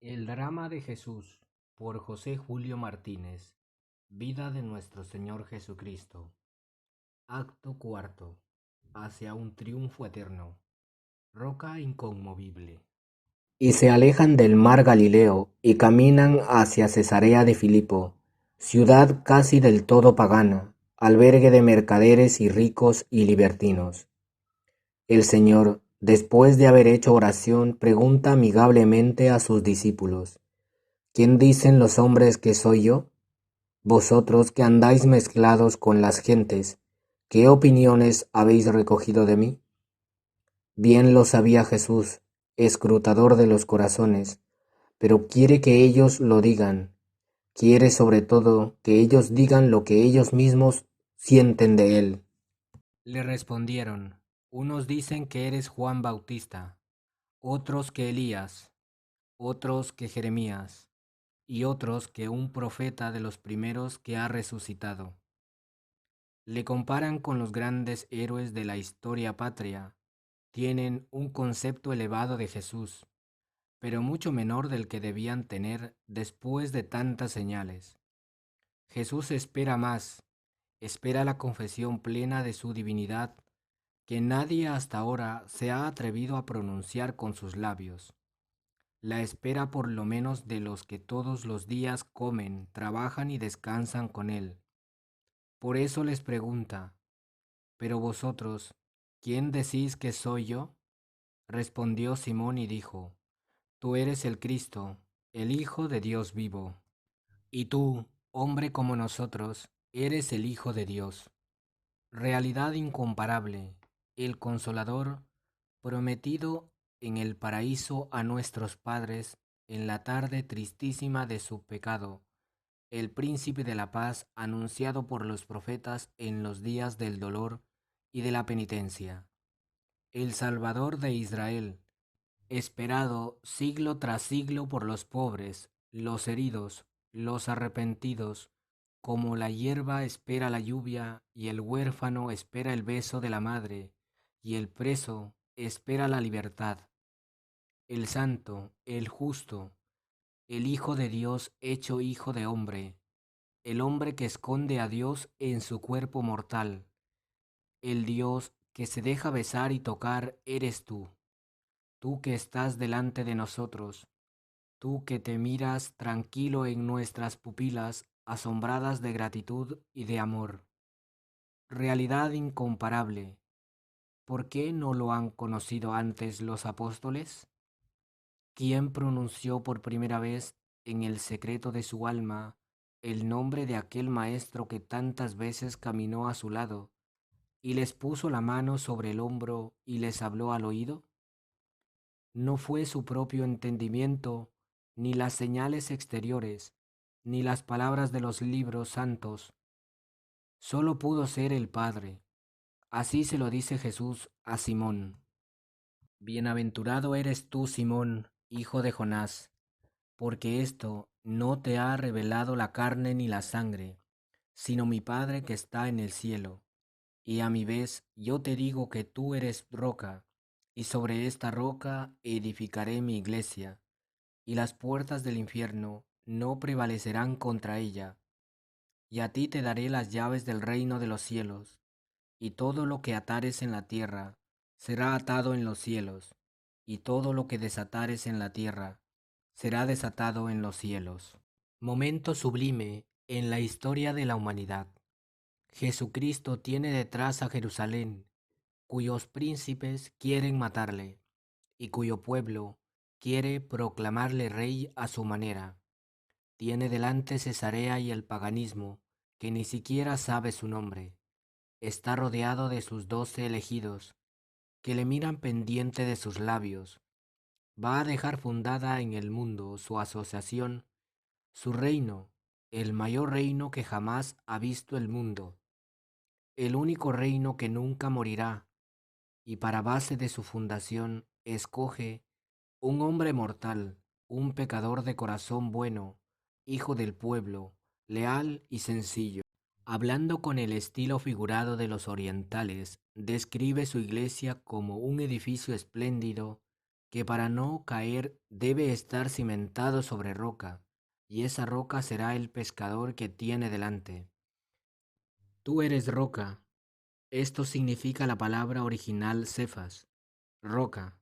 El drama de Jesús por José Julio Martínez. Vida de nuestro Señor Jesucristo. Acto cuarto. Hacia un triunfo eterno. Roca inconmovible. Y se alejan del mar Galileo y caminan hacia Cesarea de Filipo, ciudad casi del todo pagana, albergue de mercaderes y ricos y libertinos. El Señor, después de haber hecho oración, pregunta amigablemente a sus discípulos: ¿Quién dicen los hombres que soy yo? Vosotros que andáis mezclados con las gentes, ¿qué opiniones habéis recogido de mí? Bien lo sabía Jesús, escrutador de los corazones, pero quiere que ellos lo digan. Quiere sobre todo que ellos digan lo que ellos mismos sienten de él. Le respondieron: unos dicen que eres Juan Bautista, otros que Elías, otros que Jeremías, y otros que un profeta de los primeros que ha resucitado. Le comparan con los grandes héroes de la historia patria. Tienen un concepto elevado de Jesús, pero mucho menor del que debían tener después de tantas señales. Jesús espera más, espera la confesión plena de su divinidad que nadie hasta ahora se ha atrevido a pronunciar con sus labios. La espera por lo menos de los que todos los días comen, trabajan y descansan con Él. Por eso les pregunta: ¿pero vosotros, quién decís que soy yo? Respondió Simón y dijo: Tú eres el Cristo, el Hijo de Dios vivo. Y tú, hombre como nosotros, eres el Hijo de Dios. Realidad incomparable, el Consolador, prometido en el paraíso a nuestros padres en la tarde tristísima de su pecado, el Príncipe de la Paz anunciado por los profetas en los días del dolor y de la penitencia, el Salvador de Israel, esperado siglo tras siglo por los pobres, los heridos, los arrepentidos, como la hierba espera la lluvia y el huérfano espera el beso de la madre y el preso espera la libertad, el santo, el justo, el Hijo de Dios hecho Hijo de hombre, el hombre que esconde a Dios en su cuerpo mortal, el Dios que se deja besar y tocar eres tú que estás delante de nosotros, tú que te miras tranquilo en nuestras pupilas asombradas de gratitud y de amor. Realidad incomparable. ¿Por qué no lo han conocido antes los apóstoles? ¿Quién pronunció por primera vez en el secreto de su alma el nombre de aquel maestro que tantas veces caminó a su lado y les puso la mano sobre el hombro y les habló al oído? No fue su propio entendimiento, ni las señales exteriores, ni las palabras de los libros santos. Solo pudo ser el Padre. Así se lo dice Jesús a Simón. Bienaventurado eres tú, Simón, hijo de Jonás, porque esto no te ha revelado la carne ni la sangre, sino mi Padre que está en el cielo. Y a mi vez yo te digo que tú eres roca, y sobre esta roca edificaré mi iglesia, y las puertas del infierno no prevalecerán contra ella. Y a ti te daré las llaves del reino de los cielos, y todo lo que atares en la tierra será atado en los cielos, y todo lo que desatares en la tierra será desatado en los cielos. Momento sublime en la historia de la humanidad. Jesucristo tiene detrás a Jerusalén, cuyos príncipes quieren matarle, y cuyo pueblo quiere proclamarle rey a su manera. Tiene delante Cesarea y el paganismo, que ni siquiera sabe su nombre. Está rodeado de sus 12 elegidos, que le miran pendiente de sus labios. Va a dejar fundada en el mundo su asociación, su reino, el mayor reino que jamás ha visto el mundo, el único reino que nunca morirá, y para base de su fundación escoge un hombre mortal, un pecador de corazón bueno, hijo del pueblo, leal y sencillo. Hablando con el estilo figurado de los orientales, describe su iglesia como un edificio espléndido que para no caer debe estar cimentado sobre roca, y esa roca será el pescador que tiene delante. Tú eres roca. Esto significa la palabra original Cefas, roca,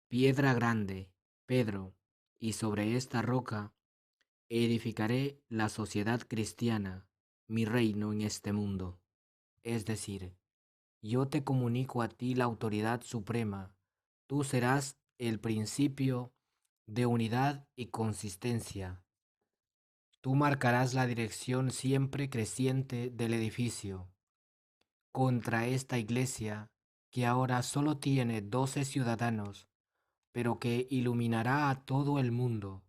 piedra grande, Pedro, y sobre esta roca edificaré la sociedad cristiana, mi reino en este mundo. Es decir, yo te comunico a ti la autoridad suprema. Tú serás el principio de unidad y consistencia. Tú marcarás la dirección siempre creciente del edificio contra esta iglesia que ahora solo tiene 12 ciudadanos, pero que iluminará a todo el mundo.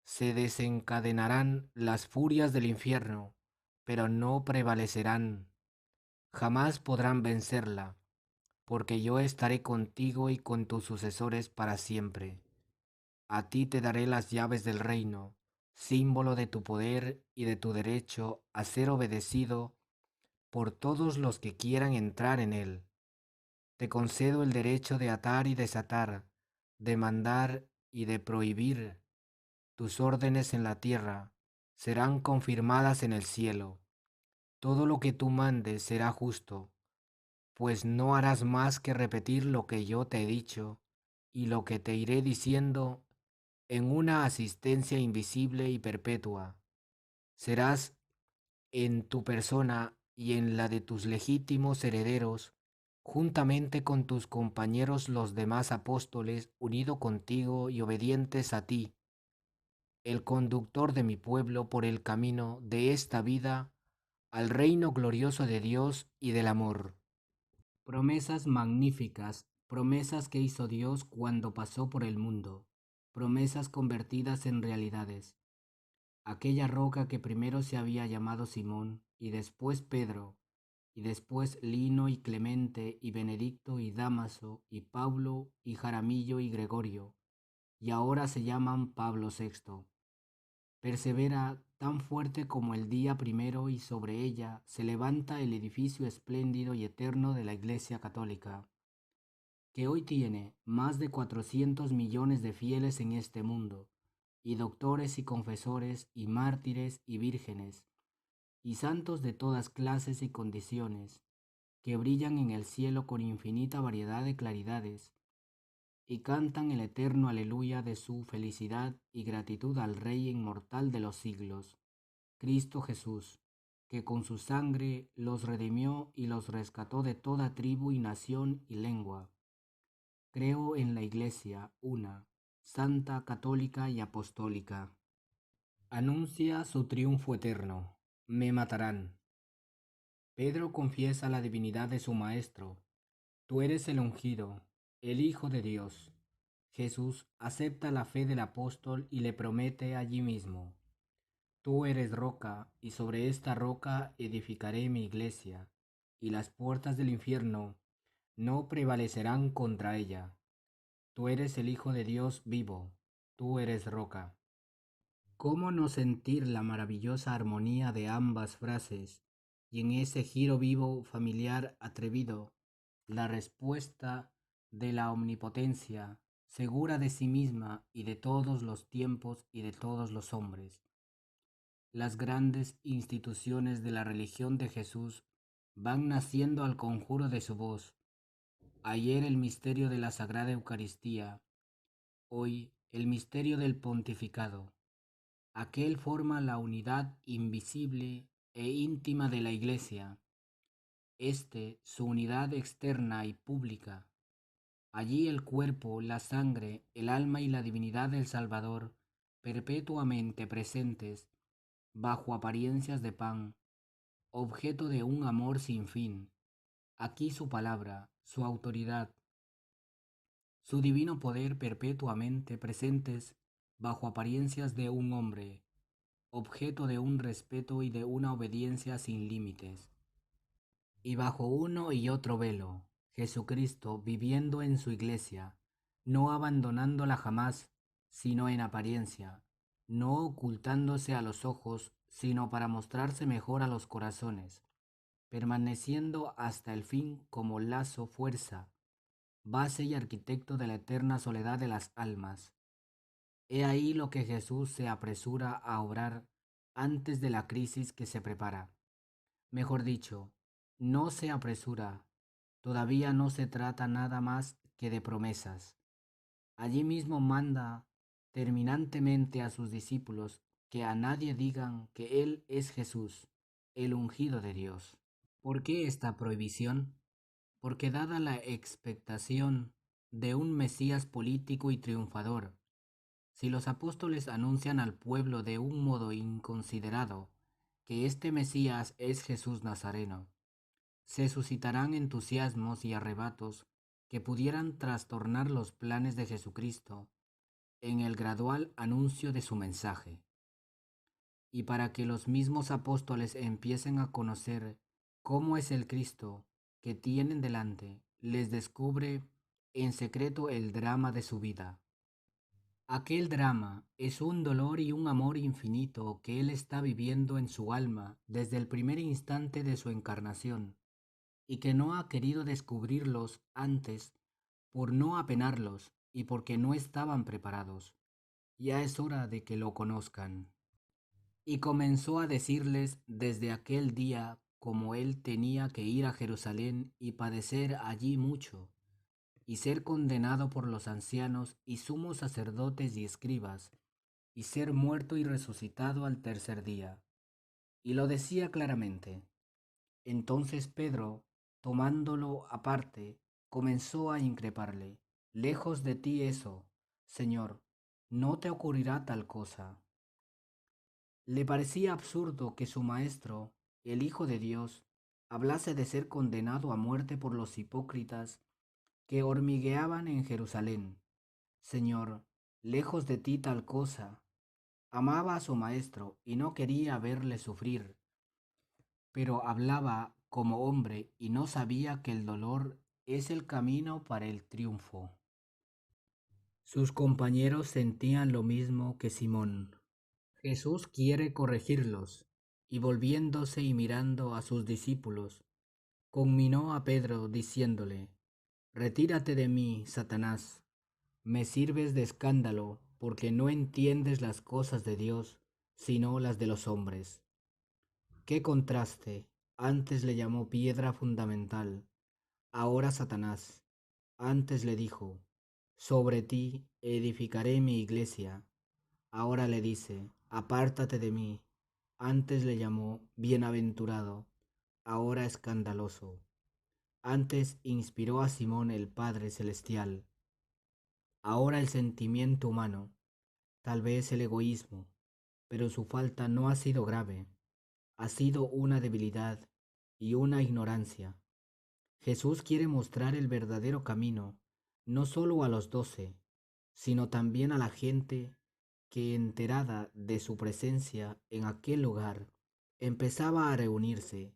Se desencadenarán las furias del infierno, pero no prevalecerán. Jamás podrán vencerla, porque yo estaré contigo y con tus sucesores para siempre. A ti te daré las llaves del reino, símbolo de tu poder y de tu derecho a ser obedecido por todos los que quieran entrar en él. Te concedo el derecho de atar y desatar, de mandar y de prohibir. Tus órdenes en la tierra serán confirmadas en el cielo. Todo lo que tú mandes será justo, pues no harás más que repetir lo que yo te he dicho y lo que te iré diciendo en una asistencia invisible y perpetua. Serás en tu persona y en la de tus legítimos herederos, juntamente con tus compañeros los demás apóstoles, unido contigo y obedientes a ti, el conductor de mi pueblo por el camino de esta vida al reino glorioso de Dios y del amor. Promesas magníficas, promesas que hizo Dios cuando pasó por el mundo, promesas convertidas en realidades. Aquella roca que primero se había llamado Simón, y después Pedro, y después Lino y Clemente y Benedicto y Dámaso y Pablo y Jaramillo y Gregorio, y ahora se llaman Pablo VI. Persevera tan fuerte como el día primero y sobre ella se levanta el edificio espléndido y eterno de la Iglesia Católica, que hoy tiene más de 400 millones de fieles en este mundo, y doctores y confesores y mártires y vírgenes, y santos de todas clases y condiciones, que brillan en el cielo con infinita variedad de claridades, y cantan el eterno aleluya de su felicidad y gratitud al Rey inmortal de los siglos, Cristo Jesús, que con su sangre los redimió y los rescató de toda tribu y nación y lengua. Creo en la Iglesia, una, santa, católica y apostólica. Anuncia su triunfo eterno. Me matarán. Pedro confiesa la divinidad de su Maestro. Tú eres el ungido, el Hijo de Dios. Jesús acepta la fe del apóstol y le promete allí mismo: Tú eres roca, y sobre esta roca edificaré mi iglesia, y las puertas del infierno no prevalecerán contra ella. Tú eres el Hijo de Dios vivo, tú eres roca. ¿Cómo no sentir la maravillosa armonía de ambas frases y en ese giro vivo, familiar, atrevido, la respuesta de la omnipotencia, segura de sí misma y de todos los tiempos y de todos los hombres? Las grandes instituciones de la religión de Jesús van naciendo al conjuro de su voz. Ayer el misterio de la Sagrada Eucaristía, hoy el misterio del pontificado. Aquel forma la unidad invisible e íntima de la Iglesia, este su unidad externa y pública. Allí el cuerpo, la sangre, el alma y la divinidad del Salvador, perpetuamente presentes, bajo apariencias de pan, objeto de un amor sin fin. Aquí su palabra, su autoridad, su divino poder perpetuamente presentes bajo apariencias de un hombre, objeto de un respeto y de una obediencia sin límites. Y bajo uno y otro velo, Jesucristo viviendo en su iglesia, no abandonándola jamás, sino en apariencia, no ocultándose a los ojos, sino para mostrarse mejor a los corazones, permaneciendo hasta el fin como lazo fuerza, base y arquitecto de la eterna soledad de las almas. He ahí lo que Jesús se apresura a obrar antes de la crisis que se prepara. Mejor dicho, no se apresura. Todavía no se trata nada más que de promesas. Allí mismo manda terminantemente a sus discípulos que a nadie digan que Él es Jesús, el ungido de Dios. ¿Por qué esta prohibición? Porque dada la expectación de un Mesías político y triunfador, si los apóstoles anuncian al pueblo de un modo inconsiderado que este Mesías es Jesús Nazareno, se suscitarán entusiasmos y arrebatos que pudieran trastornar los planes de Jesucristo en el gradual anuncio de su mensaje. Y para que los mismos apóstoles empiecen a conocer cómo es el Cristo que tienen delante, les descubre en secreto el drama de su vida. Aquel drama es un dolor y un amor infinito que Él está viviendo en su alma desde el primer instante de su encarnación, y que no ha querido descubrirlos antes por no apenarlos y porque no estaban preparados. Ya es hora de que lo conozcan. Y comenzó a decirles desde aquel día cómo él tenía que ir a Jerusalén y padecer allí mucho, y ser condenado por los ancianos y sumos sacerdotes y escribas, y ser muerto y resucitado al tercer día. Y lo decía claramente. Entonces Pedro, tomándolo aparte, comenzó a increparle: Lejos de ti eso, Señor, no te ocurrirá tal cosa. Le parecía absurdo que su maestro, el Hijo de Dios, hablase de ser condenado a muerte por los hipócritas que hormigueaban en Jerusalén. Señor, lejos de ti tal cosa. Amaba a su maestro y no quería verle sufrir, pero hablaba como hombre y no sabía que el dolor es el camino para el triunfo. Sus compañeros sentían lo mismo que Simón. Jesús quiere corregirlos, y volviéndose y mirando a sus discípulos, conminó a Pedro diciéndole: Retírate de mí, Satanás, me sirves de escándalo, porque no entiendes las cosas de Dios, sino las de los hombres. ¡Qué contraste! Antes le llamó piedra fundamental, ahora Satanás. Antes le dijo: Sobre ti edificaré mi iglesia. Ahora le dice: Apártate de mí. Antes le llamó bienaventurado, ahora escandaloso. Antes inspiró a Simón el Padre Celestial, ahora el sentimiento humano, tal vez el egoísmo, pero su falta no ha sido grave, ha sido una debilidad y una ignorancia. Jesús quiere mostrar el verdadero camino, no solo a los 12, sino también a la gente que, enterada de su presencia en aquel lugar, empezaba a reunirse,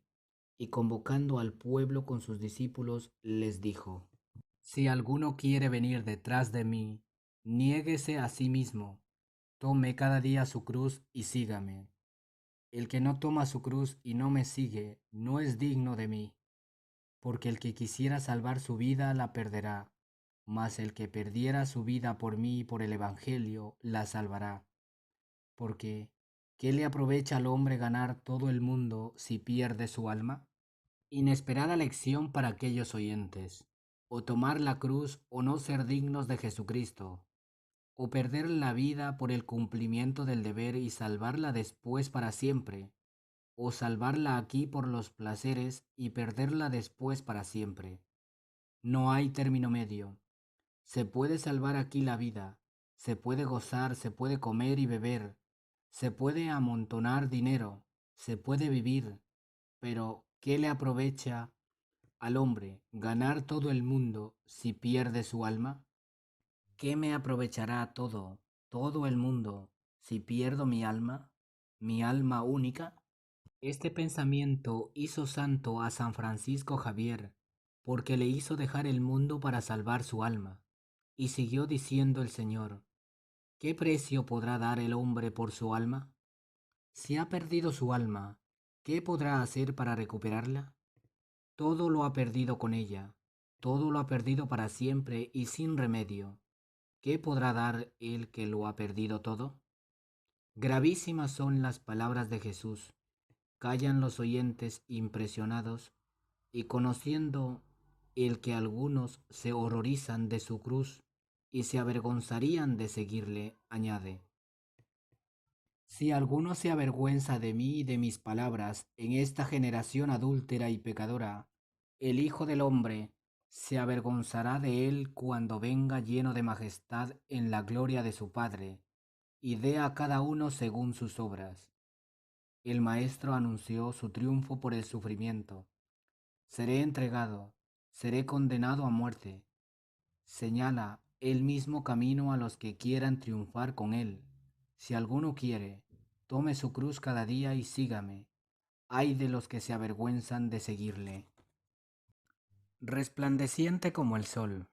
y convocando al pueblo con sus discípulos, les dijo: Si alguno quiere venir detrás de mí, niéguese a sí mismo, tome cada día su cruz y sígame. El que no toma su cruz y no me sigue, no es digno de mí, porque el que quisiera salvar su vida la perderá, mas el que perdiera su vida por mí y por el Evangelio la salvará. Porque, ¿qué le aprovecha al hombre ganar todo el mundo si pierde su alma? Inesperada lección para aquellos oyentes: o tomar la cruz o no ser dignos de Jesucristo, o perder la vida por el cumplimiento del deber y salvarla después para siempre, o salvarla aquí por los placeres y perderla después para siempre. No hay término medio. Se puede salvar aquí la vida, se puede gozar, se puede comer y beber, se puede amontonar dinero, se puede vivir, pero ¿qué le aprovecha al hombre ganar todo el mundo si pierde su alma? ¿Qué me aprovechará todo el mundo, si pierdo mi alma única? Este pensamiento hizo santo a San Francisco Javier, porque le hizo dejar el mundo para salvar su alma. Y siguió diciendo el Señor: ¿qué precio podrá dar el hombre por su alma? Si ha perdido su alma, ¿qué podrá hacer para recuperarla? Todo lo ha perdido con ella, todo lo ha perdido para siempre y sin remedio. ¿Qué podrá dar el que lo ha perdido todo? Gravísimas son las palabras de Jesús. Callan los oyentes impresionados y conociendo el que algunos se horrorizan de su cruz y se avergonzarían de seguirle, añade: si alguno se avergüenza de mí y de mis palabras en esta generación adúltera y pecadora, el Hijo del Hombre se avergonzará de él cuando venga lleno de majestad en la gloria de su Padre, y dé a cada uno según sus obras. El Maestro anunció su triunfo por el sufrimiento. Seré entregado, seré condenado a muerte. Señala el mismo camino a los que quieran triunfar con él. Si alguno quiere, tome su cruz cada día y sígame. Ay de los que se avergüenzan de seguirle. Resplandeciente como el sol.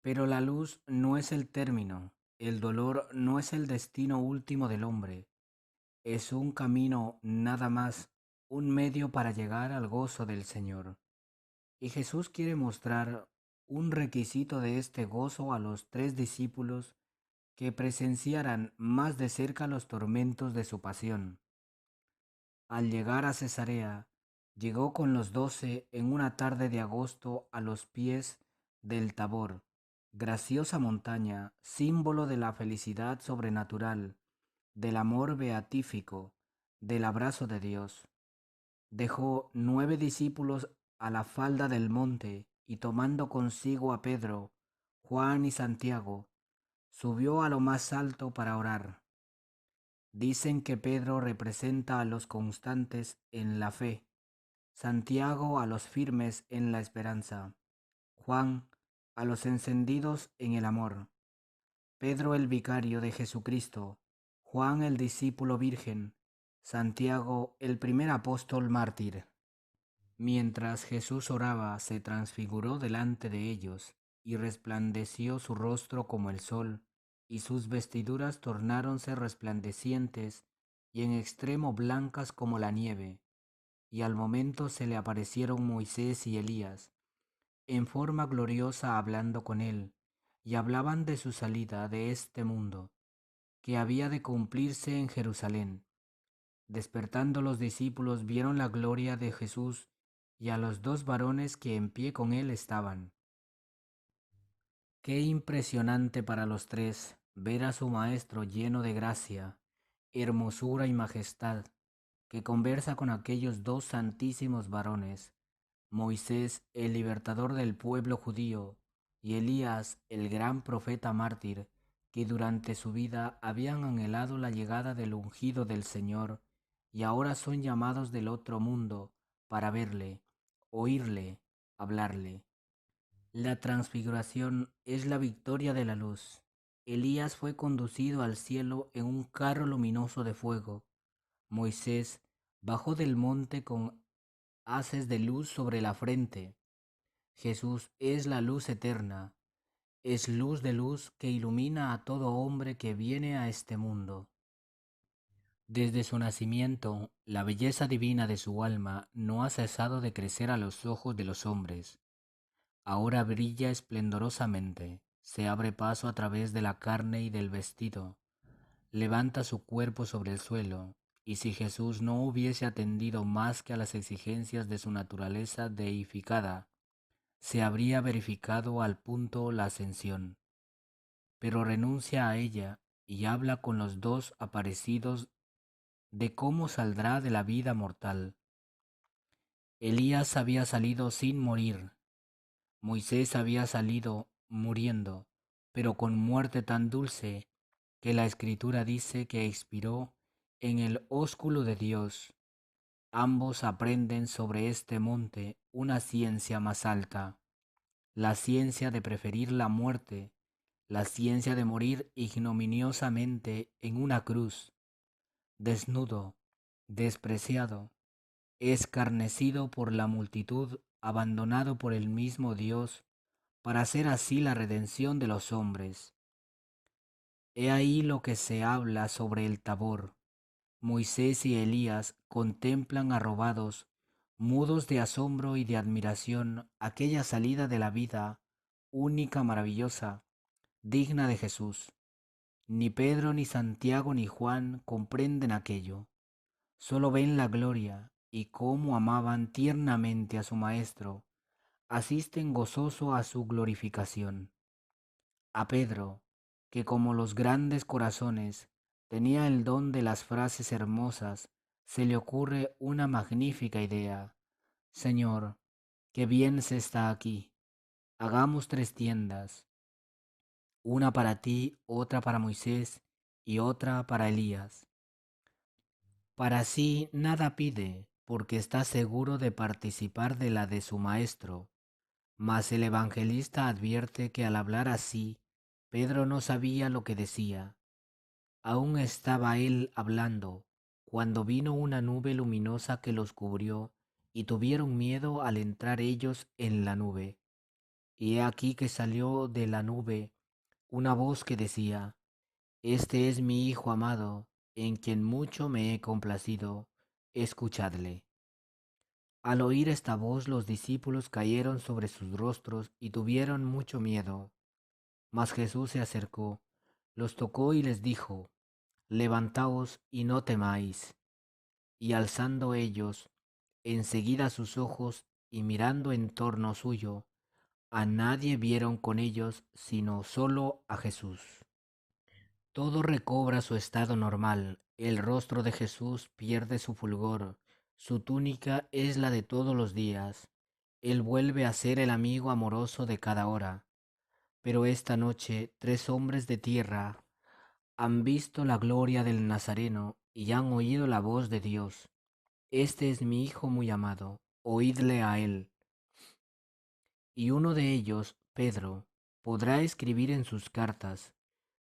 Pero la luz no es el término, el dolor no es el destino último del hombre. Es un camino nada más, un medio para llegar al gozo del Señor. Y Jesús quiere mostrar un requisito de este gozo a los 3 discípulos que presenciaran más de cerca los tormentos de su pasión. Al llegar a Cesarea, llegó con los 12 en una tarde de agosto a los pies del Tabor, graciosa montaña, símbolo de la felicidad sobrenatural, del amor beatífico, del abrazo de Dios. Dejó 9 discípulos a la falda del monte y tomando consigo a Pedro, Juan y Santiago, subió a lo más alto para orar. Dicen que Pedro representa a los constantes en la fe, Santiago a los firmes en la esperanza, Juan a los encendidos en el amor, Pedro el vicario de Jesucristo, Juan el discípulo virgen, Santiago el primer apóstol mártir. Mientras Jesús oraba, se transfiguró delante de ellos, y resplandeció su rostro como el sol, y sus vestiduras tornáronse resplandecientes y en extremo blancas como la nieve. Y al momento se le aparecieron Moisés y Elías, en forma gloriosa hablando con él, y hablaban de su salida de este mundo, que había de cumplirse en Jerusalén. Despertando los discípulos vieron la gloria de Jesús y a los 2 varones que en pie con él estaban. Qué impresionante para los 3 ver a su maestro lleno de gracia, hermosura y majestad, que conversa con aquellos 2 santísimos varones, Moisés, el libertador del pueblo judío, y Elías, el gran profeta mártir, que durante su vida habían anhelado la llegada del ungido del Señor, y ahora son llamados del otro mundo para verle, oírle, hablarle. La transfiguración es la victoria de la luz. Elías fue conducido al cielo en un carro luminoso de fuego. Moisés bajó del monte con haces de luz sobre la frente. Jesús es la luz eterna, es luz de luz que ilumina a todo hombre que viene a este mundo. Desde su nacimiento, la belleza divina de su alma no ha cesado de crecer a los ojos de los hombres. Ahora brilla esplendorosamente, se abre paso a través de la carne y del vestido, levanta su cuerpo sobre el suelo, y si Jesús no hubiese atendido más que a las exigencias de su naturaleza deificada, se habría verificado al punto la ascensión. Pero renuncia a ella y habla con los 2 aparecidos de cómo saldrá de la vida mortal. Elías había salido sin morir, Moisés había salido muriendo, pero con muerte tan dulce que la Escritura dice que expiró en el ósculo de Dios. Ambos aprenden sobre este monte una ciencia más alta, la ciencia de preferir la muerte, la ciencia de morir ignominiosamente en una cruz, desnudo, despreciado, escarnecido por la multitud, abandonado por el mismo Dios, para hacer así la redención de los hombres. He ahí lo que se habla sobre el Tabor. Moisés y Elías contemplan arrobados mudos de asombro y de admiración, aquella salida de la vida, única, maravillosa, digna de Jesús. Ni Pedro, ni Santiago, ni Juan comprenden aquello. Solo ven la gloria y cómo amaban tiernamente a su Maestro. Asisten gozoso a su glorificación. A Pedro, que como los grandes corazones tenía el don de las frases hermosas, se le ocurre una magnífica idea. Señor, qué bien se está aquí. Hagamos 3 tiendas, una para ti, otra para Moisés y otra para Elías. Para sí nada pide, porque está seguro de participar de la de su maestro. Mas el evangelista advierte que al hablar así, Pedro no sabía lo que decía. Aún estaba él hablando, cuando vino una nube luminosa que los cubrió, y tuvieron miedo al entrar ellos en la nube. Y he aquí que salió de la nube una voz que decía, Este es mi Hijo amado, en quien mucho me he complacido, escuchadle. Al oír esta voz los discípulos cayeron sobre sus rostros y tuvieron mucho miedo. Mas Jesús se acercó, los tocó y les dijo, Levantaos y no temáis. Y alzando ellos enseguida sus ojos y mirando en torno suyo, a nadie vieron con ellos sino solo a Jesús. Todo recobra su estado normal, el rostro de Jesús pierde su fulgor, su túnica es la de todos los días, él vuelve a ser el amigo amoroso de cada hora. Pero esta noche 3 hombres de tierra han visto la gloria del Nazareno y han oído la voz de Dios. Este es mi Hijo muy amado, oídle a él. Y uno de ellos, Pedro, podrá escribir en sus cartas,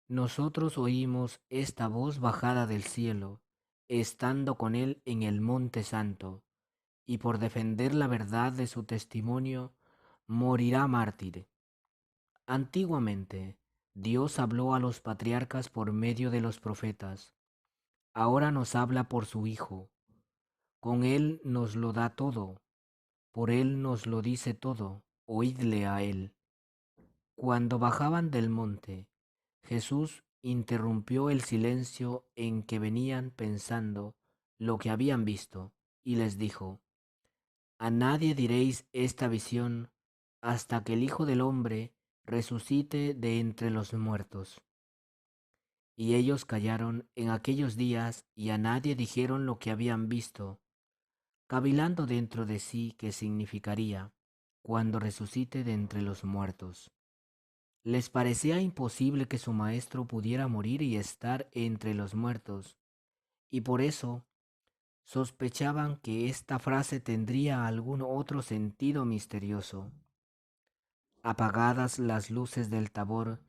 Nosotros oímos esta voz bajada del cielo, estando con él en el monte santo, y por defender la verdad de su testimonio, morirá mártir. Antiguamente, Dios habló a los patriarcas por medio de los profetas. Ahora nos habla por su Hijo. Con él nos lo da todo, por él nos lo dice todo, oídle a él. Cuando bajaban del monte, Jesús interrumpió el silencio en que venían pensando lo que habían visto, y les dijo, A nadie diréis esta visión hasta que el Hijo del Hombre resucite de entre los muertos. Y ellos callaron en aquellos días y a nadie dijeron lo que habían visto, cavilando dentro de sí qué significaría cuando resucite de entre los muertos. Les parecía imposible que su maestro pudiera morir y estar entre los muertos, y por eso sospechaban que esta frase tendría algún otro sentido misterioso. Apagadas las luces del Tabor,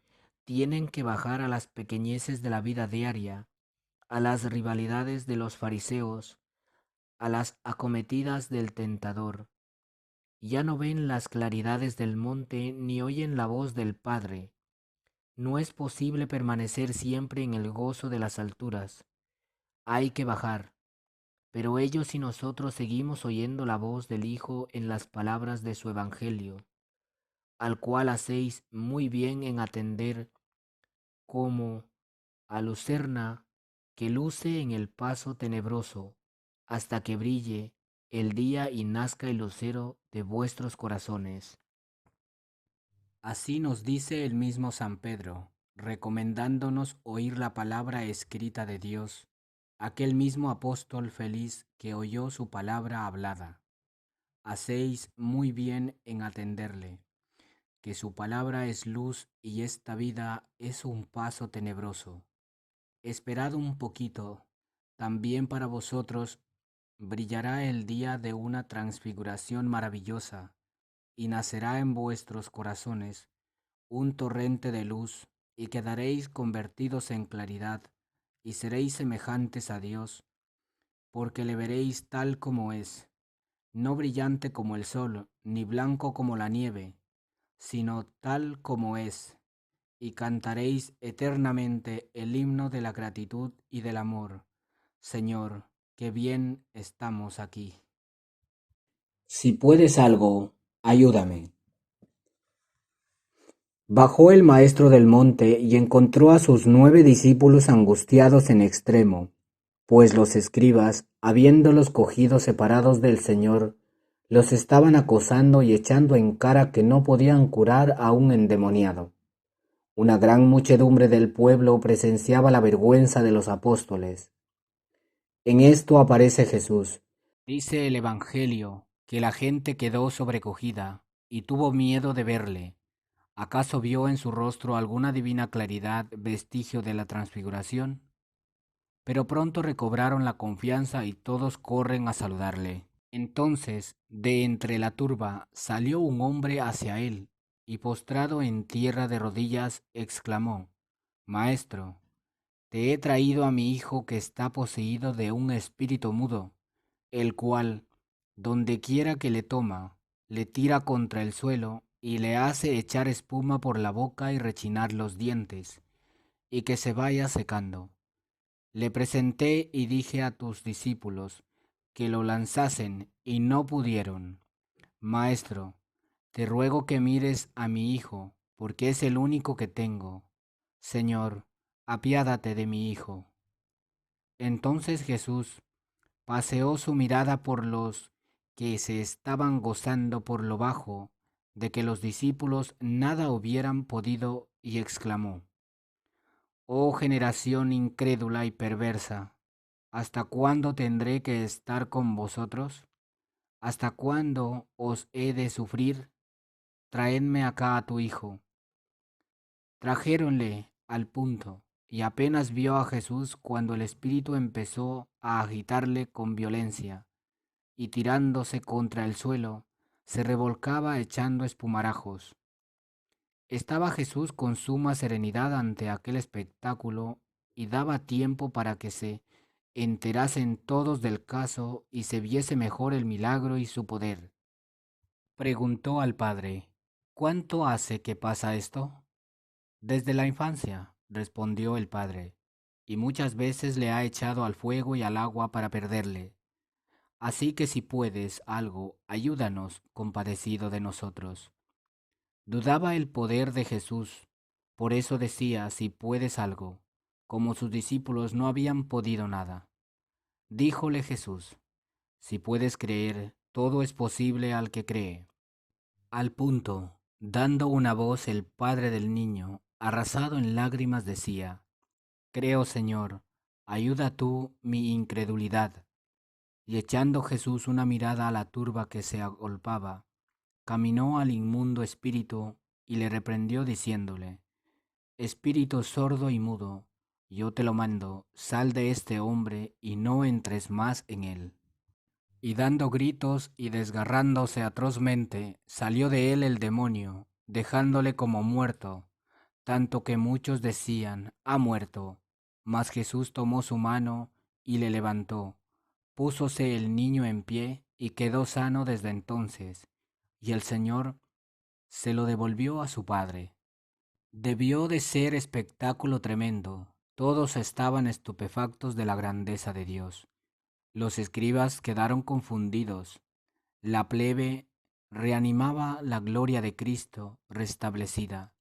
tienen que bajar a las pequeñeces de la vida diaria, a las rivalidades de los fariseos, a las acometidas del tentador. Ya no ven las claridades del monte ni oyen la voz del Padre. No es posible permanecer siempre en el gozo de las alturas. Hay que bajar. Pero ellos y nosotros seguimos oyendo la voz del Hijo en las palabras de su Evangelio, al cual hacéis muy bien en atender como a lucerna que luce en el paso tenebroso, hasta que brille el día y nazca el lucero de vuestros corazones. Así nos dice el mismo San Pedro, recomendándonos oír la palabra escrita de Dios, aquel mismo apóstol feliz que oyó su palabra hablada. Hacéis muy bien en atenderle, que su palabra es luz y esta vida es un paso tenebroso. Esperad un poquito, también para vosotros brillará el día de una transfiguración maravillosa, y nacerá en vuestros corazones un torrente de luz, y quedaréis convertidos en claridad, y seréis semejantes a Dios, porque le veréis tal como es, no brillante como el sol, ni blanco como la nieve, sino tal como es, y cantaréis eternamente el himno de la gratitud y del amor. Señor, qué bien estamos aquí. Si puedes algo, ayúdame. Bajó el maestro del monte y encontró a sus 9 discípulos angustiados en extremo, pues los escribas, habiéndolos cogido separados del Señor, los estaban acosando y echando en cara que no podían curar a un endemoniado. Una gran muchedumbre del pueblo presenciaba la vergüenza de los apóstoles. En esto aparece Jesús. Dice el Evangelio que la gente quedó sobrecogida y tuvo miedo de verle. ¿Acaso vio en su rostro alguna divina claridad, vestigio de la transfiguración? Pero pronto recobraron la confianza y todos corren a saludarle. Entonces, de entre la turba salió un hombre hacia él, y postrado en tierra de rodillas, exclamó, Maestro, te he traído a mi hijo que está poseído de un espíritu mudo, el cual, donde quiera que le toma, le tira contra el suelo y le hace echar espuma por la boca y rechinar los dientes, y que se vaya secando. Le presenté y dije a tus discípulos que lo lanzasen y no pudieron. Maestro, te ruego que mires a mi hijo, porque es el único que tengo. Señor, apiádate de mi hijo. Entonces Jesús paseó su mirada por los que se estaban gozando por lo bajo de que los discípulos nada hubieran podido y exclamó, Oh generación incrédula y perversa, ¿hasta cuándo tendré que estar con vosotros? ¿Hasta cuándo os he de sufrir? Traedme acá a tu hijo. Trajéronle al punto, y apenas vio a Jesús cuando el espíritu empezó a agitarle con violencia, y tirándose contra el suelo, se revolcaba echando espumarajos. Estaba Jesús con suma serenidad ante aquel espectáculo y daba tiempo para que se enterasen todos del caso y se viese mejor el milagro y su poder. Preguntó al padre, ¿cuánto hace que pasa esto? Desde la infancia, respondió el padre, y muchas veces le ha echado al fuego y al agua para perderle. Así que si puedes algo, ayúdanos, compadecido de nosotros. Dudaba el poder de Jesús, por eso decía, si puedes algo, como sus discípulos no habían podido nada. Díjole Jesús, si puedes creer, todo es posible al que cree. Al punto, dando una voz el padre del niño, arrasado en lágrimas, decía, Creo, Señor, ayuda tú mi incredulidad. Y echando Jesús una mirada a la turba que se agolpaba, caminó al inmundo espíritu y le reprendió diciéndole, Espíritu sordo y mudo, yo te lo mando, sal de este hombre y no entres más en él. Y dando gritos y desgarrándose atrozmente, salió de él el demonio, dejándole como muerto, tanto que muchos decían, ha muerto. Mas Jesús tomó su mano y le levantó. Púsose el niño en pie y quedó sano desde entonces, y el Señor se lo devolvió a su padre. Debió de ser espectáculo tremendo. Todos estaban estupefactos de la grandeza de Dios. Los escribas quedaron confundidos. La plebe reanimaba la gloria de Cristo restablecida.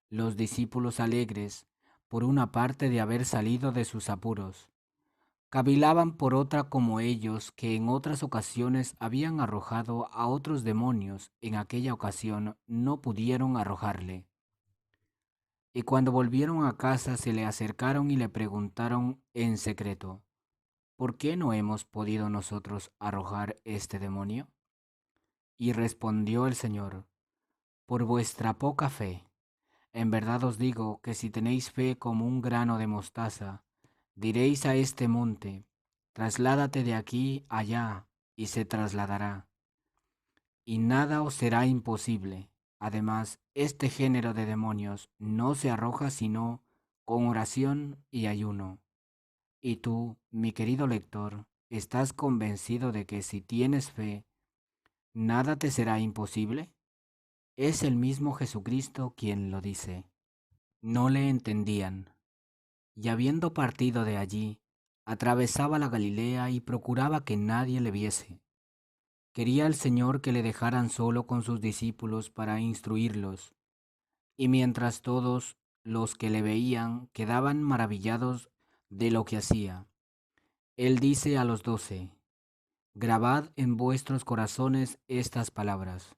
Los discípulos alegres, por una parte de haber salido de sus apuros, cavilaban por otra como ellos que en otras ocasiones habían arrojado a otros demonios, en aquella ocasión no pudieron arrojarle. Y cuando volvieron a casa se le acercaron y le preguntaron en secreto, ¿por qué no hemos podido nosotros arrojar este demonio? Y respondió el Señor, por vuestra poca fe. En verdad os digo que si tenéis fe como un grano de mostaza, diréis a este monte, trasládate de aquí allá, y se trasladará, y nada os será imposible. Además, este género de demonios no se arroja sino con oración y ayuno. Y tú, mi querido lector, ¿estás convencido de que si tienes fe, nada te será imposible? Es el mismo Jesucristo quien lo dice. No le entendían, y habiendo partido de allí, atravesaba la Galilea y procuraba que nadie le viese. Quería el Señor que le dejaran solo con sus discípulos para instruirlos, y mientras todos los que le veían quedaban maravillados de lo que hacía, él dice a los 12: Grabad en vuestros corazones estas palabras.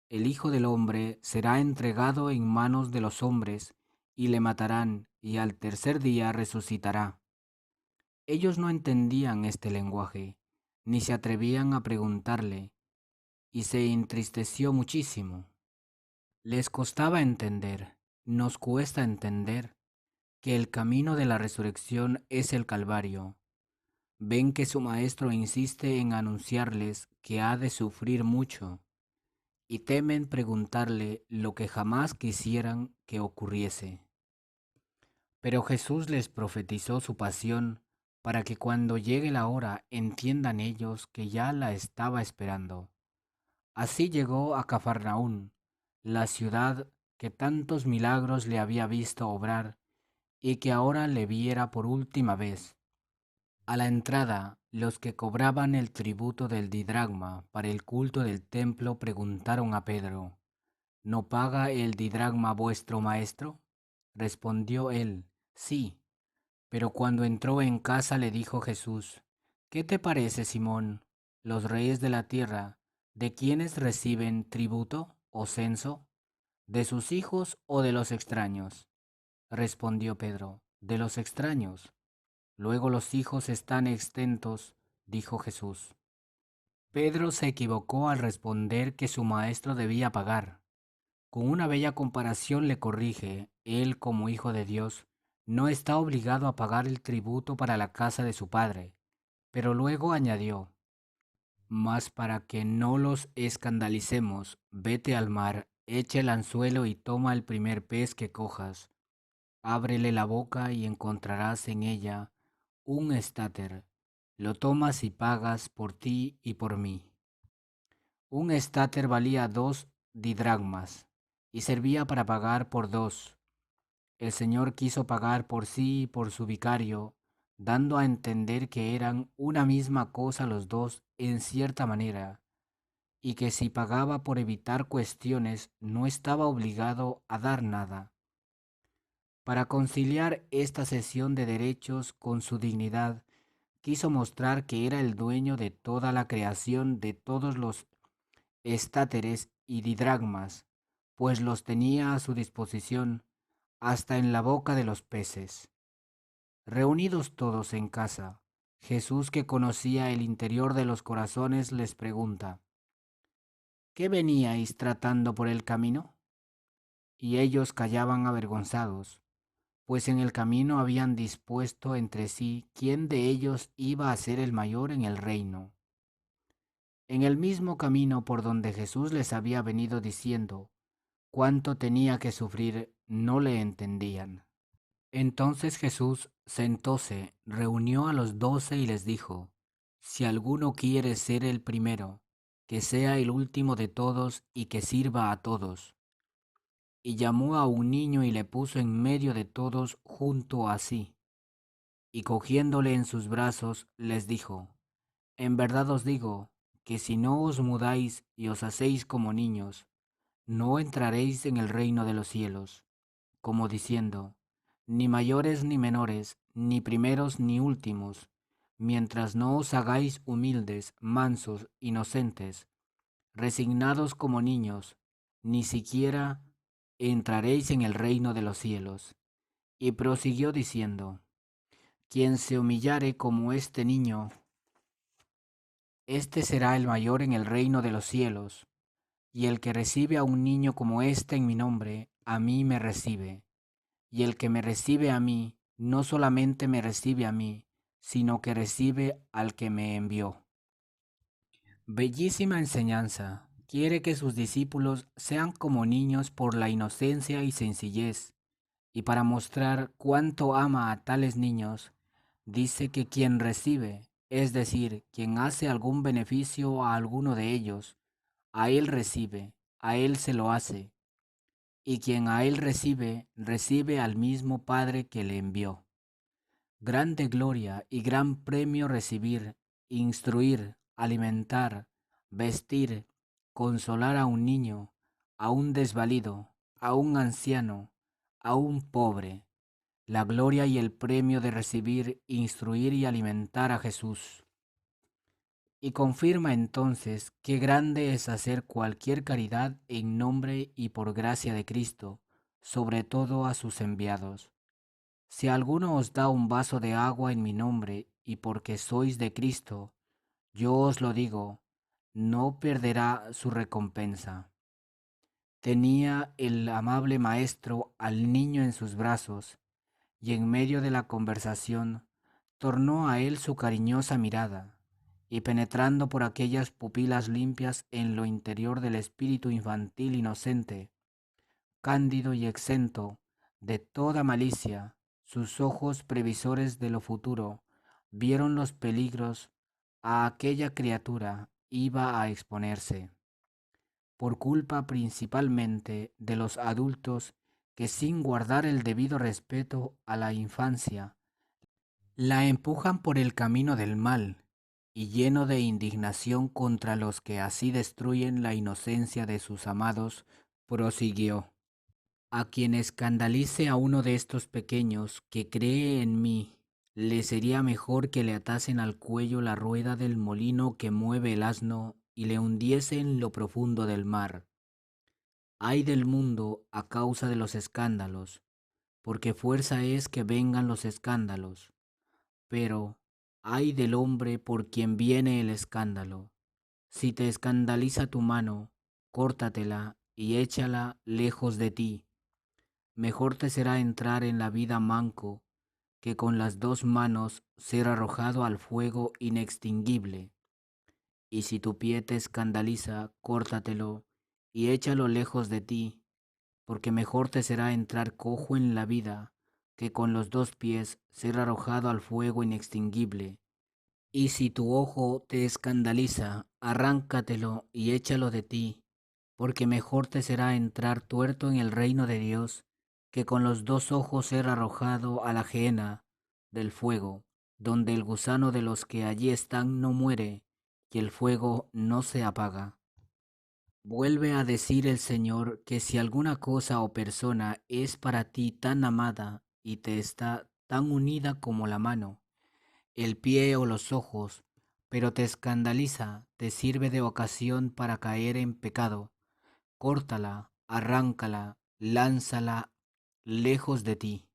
El Hijo del Hombre será entregado en manos de los hombres, y le matarán, y al tercer día resucitará. Ellos no entendían este lenguaje, ni se atrevían a preguntarle, y se entristeció muchísimo. Les costaba entender, nos cuesta entender, que el camino de la resurrección es el Calvario. Ven que su maestro insiste en anunciarles que ha de sufrir mucho, y temen preguntarle lo que jamás quisieran que ocurriese. Pero Jesús les profetizó su pasión para que cuando llegue la hora entiendan ellos que ya la estaba esperando. Así llegó a Cafarnaún, la ciudad que tantos milagros le había visto obrar y que ahora le viera por última vez. A la entrada, los que cobraban el tributo del didragma para el culto del templo preguntaron a Pedro: ¿No paga el didragma vuestro maestro? Respondió él: Sí. Pero cuando entró en casa le dijo Jesús: ¿Qué te parece, Simón? ¿Los reyes de la tierra, de quiénes reciben tributo o censo? ¿De sus hijos o de los extraños? Respondió Pedro: De los extraños. Luego los hijos están exentos, dijo Jesús. Pedro se equivocó al responder que su maestro debía pagar. Con una bella comparación le corrige: él, como hijo de Dios, no está obligado a pagar el tributo para la casa de su padre. Pero luego añadió: Mas para que no los escandalicemos, vete al mar, echa el anzuelo y toma el primer pez que cojas. Ábrele la boca y encontrarás en ella un estáter. Lo tomas y pagas por ti y por mí. Un estáter valía 2 didragmas y servía para pagar por dos. El Señor quiso pagar por sí y por su vicario, dando a entender que eran una misma cosa los dos en cierta manera, y que si pagaba por evitar cuestiones no estaba obligado a dar nada. Para conciliar esta cesión de derechos con su dignidad, quiso mostrar que era el dueño de toda la creación, de todos los estáteres y didragmas, pues los tenía a su disposición hasta en la boca de los peces. Reunidos todos en casa, Jesús, que conocía el interior de los corazones, les pregunta: ¿Qué veníais tratando por el camino? Y ellos callaban avergonzados, pues en el camino habían dispuesto entre sí quién de ellos iba a ser el mayor en el reino. En el mismo camino por donde Jesús les había venido diciendo cuánto tenía que sufrir, no le entendían. Entonces Jesús sentóse, reunió a los 12 y les dijo: Si alguno quiere ser el primero, que sea el último de todos y que sirva a todos. Y llamó a un niño y le puso en medio de todos junto a sí. Y cogiéndole en sus brazos, les dijo: En verdad os digo, que si no os mudáis y os hacéis como niños, no entraréis en el reino de los cielos. Como diciendo: Ni mayores ni menores, ni primeros ni últimos, mientras no os hagáis humildes, mansos, inocentes, resignados como niños, ni siquiera entraréis en el reino de los cielos. Y prosiguió diciendo: Quien se humillare como este niño, este será el mayor en el reino de los cielos. Y el que recibe a un niño como este en mi nombre, a mí me recibe. Y el que me recibe a mí, no solamente me recibe a mí, sino que recibe al que me envió. Bellísima enseñanza. Quiere que sus discípulos sean como niños por la inocencia y sencillez, y para mostrar cuánto ama a tales niños, dice que quien recibe, es decir, quien hace algún beneficio a alguno de ellos, a él recibe, a él se lo hace, y quien a él recibe, recibe al mismo Padre que le envió. Grande gloria y gran premio recibir, instruir, alimentar, vestir, consolar a un niño, a un desvalido, a un anciano, a un pobre, la gloria y el premio de recibir, instruir y alimentar a Jesús. Y confirma entonces qué grande es hacer cualquier caridad en nombre y por gracia de Cristo, sobre todo a sus enviados. Si alguno os da un vaso de agua en mi nombre y porque sois de Cristo, yo os lo digo, no perderá su recompensa. Tenía el amable maestro al niño en sus brazos y en medio de la conversación tornó a él su cariñosa mirada y penetrando por aquellas pupilas limpias en lo interior del espíritu infantil inocente, cándido y exento de toda malicia, sus ojos previsores de lo futuro vieron los peligros a aquella criatura iba a exponerse, por culpa principalmente de los adultos que sin guardar el debido respeto a la infancia, la empujan por el camino del mal, y lleno de indignación contra los que así destruyen la inocencia de sus amados, prosiguió. A quien escandalice a uno de estos pequeños que cree en mí, le sería mejor que le atasen al cuello la rueda del molino que mueve el asno y le hundiese en lo profundo del mar. Ay del mundo a causa de los escándalos, porque fuerza es que vengan los escándalos, pero ay del hombre por quien viene el escándalo. Si te escandaliza tu mano, córtatela y échala lejos de ti. Mejor te será entrar en la vida manco que con las dos manos ser arrojado al fuego inextinguible. Y si tu pie te escandaliza, córtatelo y échalo lejos de ti, porque mejor te será entrar cojo en la vida que con los dos pies ser arrojado al fuego inextinguible. Y si tu ojo te escandaliza, arráncatelo y échalo de ti, porque mejor te será entrar tuerto en el reino de Dios que con los dos ojos ser arrojado a la gehenna del fuego, donde el gusano de los que allí están no muere y el fuego no se apaga. Vuelve a decir el Señor que si alguna cosa o persona es para ti tan amada y te está tan unida como la mano, el pie o los ojos, pero te escandaliza, te sirve de ocasión para caer en pecado, córtala, arráncala, lánzala lejos de ti.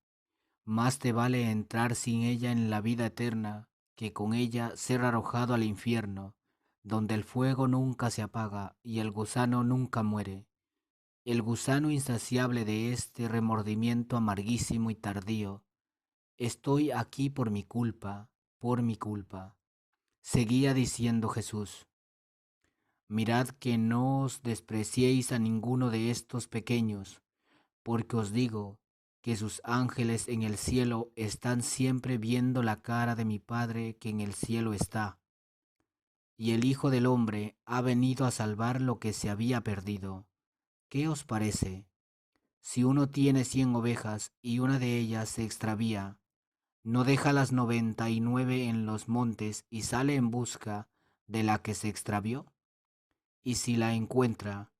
Más te vale entrar sin ella en la vida eterna que con ella ser arrojado al infierno, donde el fuego nunca se apaga y el gusano nunca muere. El gusano insaciable de este remordimiento amarguísimo y tardío. Estoy aquí por mi culpa, por mi culpa. Seguía diciendo Jesús. Mirad que no os despreciéis a ninguno de estos pequeños, porque os digo que sus ángeles en el cielo están siempre viendo la cara de mi Padre que en el cielo está. Y el Hijo del Hombre ha venido a salvar lo que se había perdido. ¿Qué os parece? Si uno tiene 100 ovejas y una de ellas se extravía, ¿no deja las 99 en los montes y sale en busca de la que se extravió? Y si la encuentra,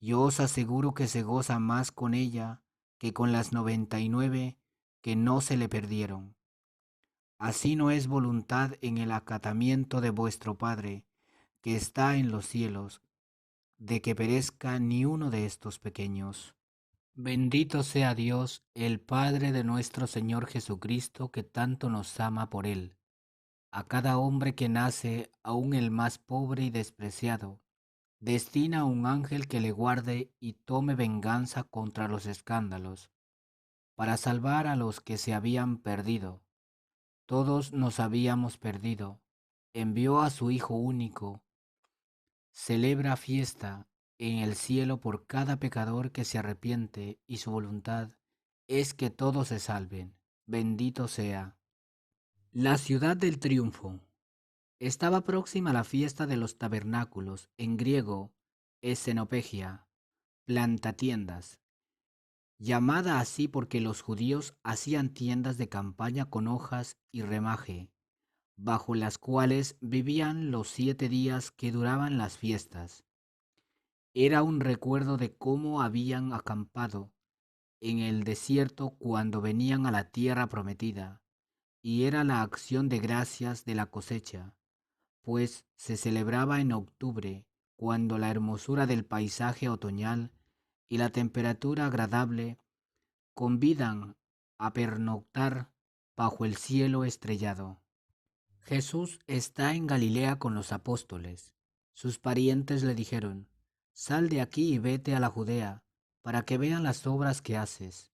yo os aseguro que se goza más con ella que con las 99 que no se le perdieron. Así no es voluntad en el acatamiento de vuestro Padre, que está en los cielos, de que perezca ni uno de estos pequeños. Bendito sea Dios, el Padre de nuestro Señor Jesucristo, que tanto nos ama por Él. A cada hombre que nace, aun el más pobre y despreciado, destina un ángel que le guarde y tome venganza contra los escándalos, para salvar a los que se habían perdido. Todos nos habíamos perdido. Envió a su Hijo único. Celebra fiesta en el cielo por cada pecador que se arrepiente y su voluntad es que todos se salven. Bendito sea. La ciudad del triunfo. Estaba próxima la fiesta de los tabernáculos, en griego, escenopegia, plantatiendas, llamada así porque los judíos hacían tiendas de campaña con hojas y remaje, bajo las cuales vivían los 7 días que duraban las fiestas. Era un recuerdo de cómo habían acampado en el desierto cuando venían a la tierra prometida, y era la acción de gracias de la cosecha, pues se celebraba en octubre, cuando la hermosura del paisaje otoñal y la temperatura agradable convidan a pernoctar bajo el cielo estrellado. Jesús está en Galilea con los apóstoles. Sus parientes le dijeron: Sal de aquí y vete a la Judea, para que vean las obras que haces.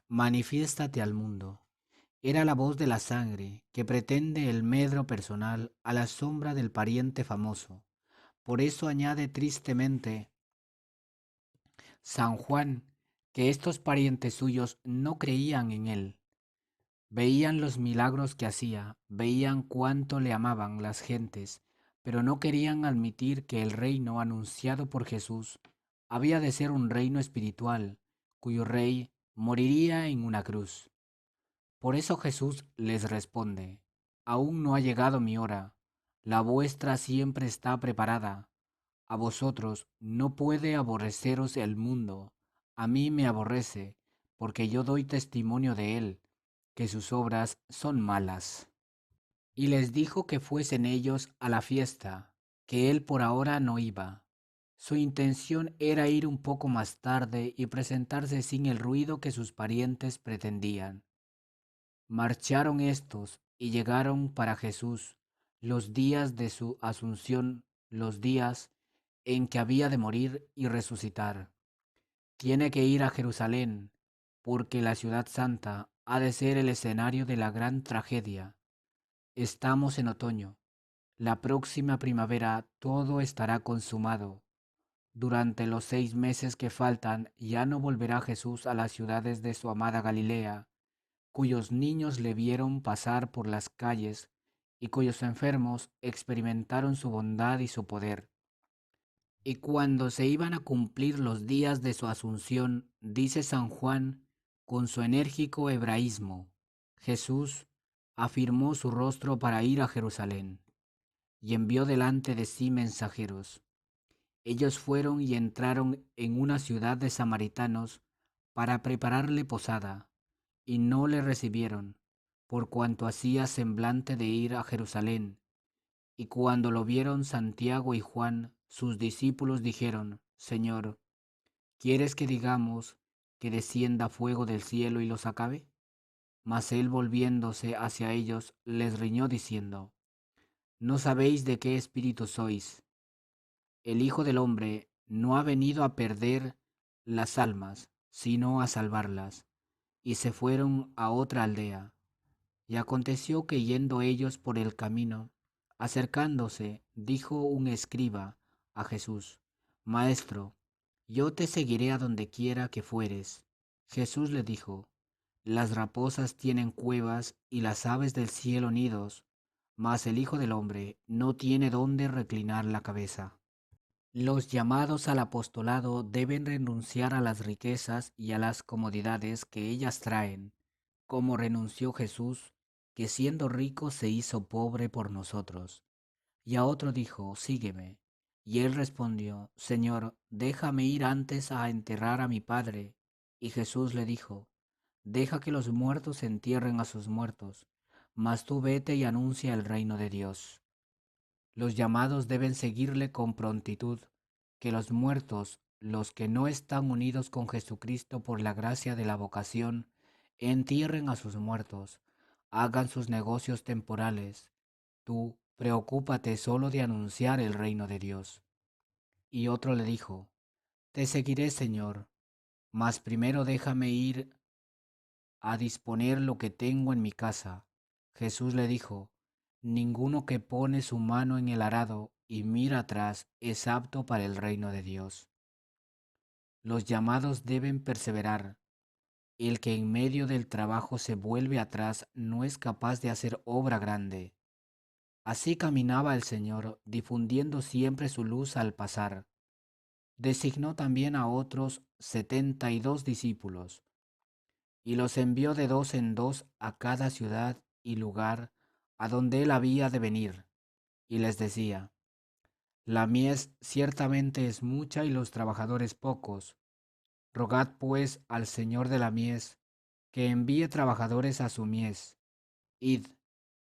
Manifiéstate al mundo. Era la voz de la sangre que pretende el medro personal a la sombra del pariente famoso. Por eso añade tristemente San Juan que estos parientes suyos no creían en él. Veían los milagros que hacía, veían cuánto le amaban las gentes, pero no querían admitir que el reino anunciado por Jesús había de ser un reino espiritual, cuyo rey moriría en una cruz. Por eso Jesús les responde: Aún no ha llegado mi hora, la vuestra siempre está preparada. A vosotros no puede aborreceros el mundo, a mí me aborrece, porque yo doy testimonio de él, que sus obras son malas. Y les dijo que fuesen ellos a la fiesta, que él por ahora no iba. Su intención era ir un poco más tarde y presentarse sin el ruido que sus parientes pretendían. Marcharon estos y llegaron para Jesús los días de su asunción, los días en que había de morir y resucitar. Tiene que ir a Jerusalén, porque la ciudad santa ha de ser el escenario de la gran tragedia. Estamos en otoño. La próxima primavera todo estará consumado. Durante los 6 meses que faltan ya no volverá Jesús a las ciudades de su amada Galilea, cuyos niños le vieron pasar por las calles y cuyos enfermos experimentaron su bondad y su poder. Y cuando se iban a cumplir los días de su asunción, dice San Juan con su enérgico hebraísmo, Jesús afirmó su rostro para ir a Jerusalén y envió delante de sí mensajeros. Ellos fueron y entraron en una ciudad de samaritanos para prepararle posada, y no le recibieron, por cuanto hacía semblante de ir a Jerusalén. Y cuando lo vieron Santiago y Juan, sus discípulos dijeron: Señor, ¿quieres que digamos que descienda fuego del cielo y los acabe? Mas él, volviéndose hacia ellos, les riñó diciendo: ¿No sabéis de qué espíritu sois? El Hijo del Hombre no ha venido a perder las almas, sino a salvarlas. Y se fueron a otra aldea. Y aconteció que yendo ellos por el camino, acercándose, dijo un escriba a Jesús: Maestro, yo te seguiré a donde quiera que fueres. Jesús le dijo: Las raposas tienen cuevas y las aves del cielo nidos, mas el Hijo del Hombre no tiene dónde reclinar la cabeza. Los llamados al apostolado deben renunciar a las riquezas y a las comodidades que ellas traen, como renunció Jesús, que siendo rico se hizo pobre por nosotros. Y a otro dijo: Sígueme. Y él respondió: Señor, déjame ir antes a enterrar a mi padre. Y Jesús le dijo: Deja que los muertos entierren a sus muertos, mas tú vete y anuncia el reino de Dios. Los llamados deben seguirle con prontitud, que los muertos, los que no están unidos con Jesucristo por la gracia de la vocación, entierren a sus muertos, hagan sus negocios temporales. Tú preocúpate solo de anunciar el reino de Dios. Y otro le dijo: Te seguiré, Señor, mas primero déjame ir a disponer lo que tengo en mi casa. Jesús le dijo: Ninguno que pone su mano en el arado y mira atrás es apto para el reino de Dios. Los llamados deben perseverar. El que en medio del trabajo se vuelve atrás no es capaz de hacer obra grande. Así caminaba el Señor, difundiendo siempre su luz al pasar. Designó también a otros 72 discípulos, y los envió de dos en dos a cada ciudad y lugar a donde él había de venir, y les decía: La mies ciertamente es mucha y los trabajadores pocos. Rogad pues al Señor de la mies que envíe trabajadores a su mies. Id,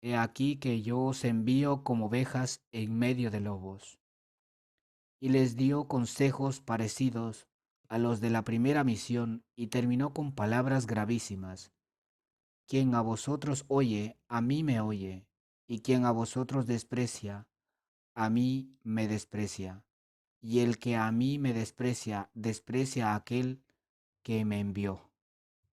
he aquí que yo os envío como ovejas en medio de lobos. Y les dio consejos parecidos a los de la primera misión y terminó con palabras gravísimas. Quien a vosotros oye, a mí me oye, y quien a vosotros desprecia, a mí me desprecia. Y el que a mí me desprecia, desprecia a aquel que me envió.